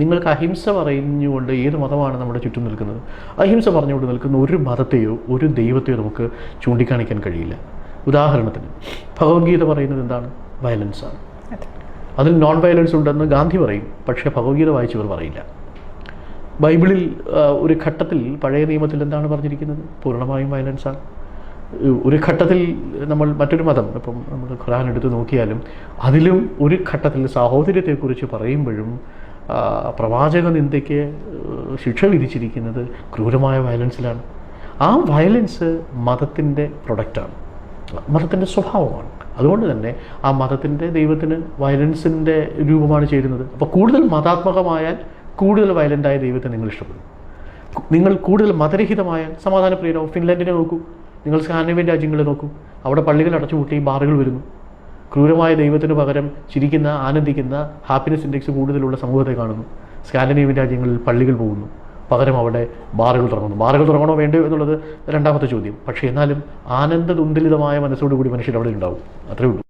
നിങ്ങൾക്ക് അഹിംസ പറഞ്ഞുകൊണ്ട് ഏത് മതമാണ് നമ്മുടെ ചുറ്റും നിൽക്കുന്നത്? അഹിംസ പറഞ്ഞുകൊണ്ട് നിൽക്കുന്ന ഒരു മതത്തെയോ ഒരു ദൈവത്തെയോ നമുക്ക് ചൂണ്ടിക്കാണിക്കാൻ കഴിയില്ല. ഉദാഹരണത്തിന് ഭഗവത്ഗീത പറയുന്നത് എന്താണ്? വയലൻസാണ്. അതിൽ നോൺ വയലൻസ് ഉണ്ടെന്ന് ഗാന്ധി പറയും, പക്ഷേ ഭഗവത്ഗീത വായിച്ചവർ പറയില്ല. ബൈബിളിൽ ഒരു ഘട്ടത്തിൽ പഴയ നിയമത്തിൽ എന്താണ് പറഞ്ഞിരിക്കുന്നത്? പൂർണ്ണമായും വയലൻസാണ്. ഒരു ഘട്ടത്തിൽ നമ്മൾ മറ്റൊരു മതം, ഇപ്പം നമ്മൾ ഖുർആൻ എടുത്ത് നോക്കിയാലും അതിലും ഒരു ഘട്ടത്തിൽ സാഹോദര്യത്തെക്കുറിച്ച് പറയുമ്പോഴും പ്രവാചക നിന്ദയ്ക്ക് ശിക്ഷ വിധിച്ചിരിക്കുന്നത് ക്രൂരമായ വയലൻസിലാണ്. ആ വയലൻസ് മതത്തിൻ്റെ പ്രൊഡക്റ്റാണ്, മതത്തിൻ്റെ സ്വഭാവമാണ്. അതുകൊണ്ട് തന്നെ ആ മതത്തിൻ്റെ ദൈവത്തിന് വയലൻസിൻ്റെ രൂപമാണ് ചേരുന്നത്. അപ്പോൾ കൂടുതൽ മതാത്മകമായാൽ കൂടുതൽ വയലൻ്റായ ദൈവത്തെ നിങ്ങൾ ഇഷ്ടപ്പെടും. നിങ്ങൾ കൂടുതൽ മതരഹിതമായാൽ സമാധാനപ്രിയരാവും. ഫിൻലാൻഡിനെ നോക്കൂ, നിങ്ങൾ സ്കാൻഡിനേവിയൻ രാജ്യങ്ങളെ നോക്കൂ, അവിടെ പള്ളികൾ അടച്ചുപൂട്ടി ബാറുകൾ വരുന്നു. ക്രൂരമായ ദൈവത്തിന് പകരം ചിരിക്കുന്ന, ആനന്ദിക്കുന്ന, ഹാപ്പിനെസ് ഇൻഡെക്സ് കൂടുതലുള്ള സമൂഹത്തെ കാണുന്നു. സ്കാൻഡിനേവിയൻ രാജ്യങ്ങളിൽ പള്ളികൾ പോകുന്നു, പകരം അവിടെ ബാറുകൾ തുടങ്ങുന്നു. ബാറുകൾ തുടങ്ങണോ വേണ്ടോ എന്നുള്ളത് രണ്ടാമത്തെ ചോദ്യം. പക്ഷേ എന്നാലും ആനന്ദതുന്ദലിതമായ മനസ്സോടുകൂടി മനുഷ്യർ അവിടെ ഉണ്ടാവും. അത്രയേ ഉള്ളൂ.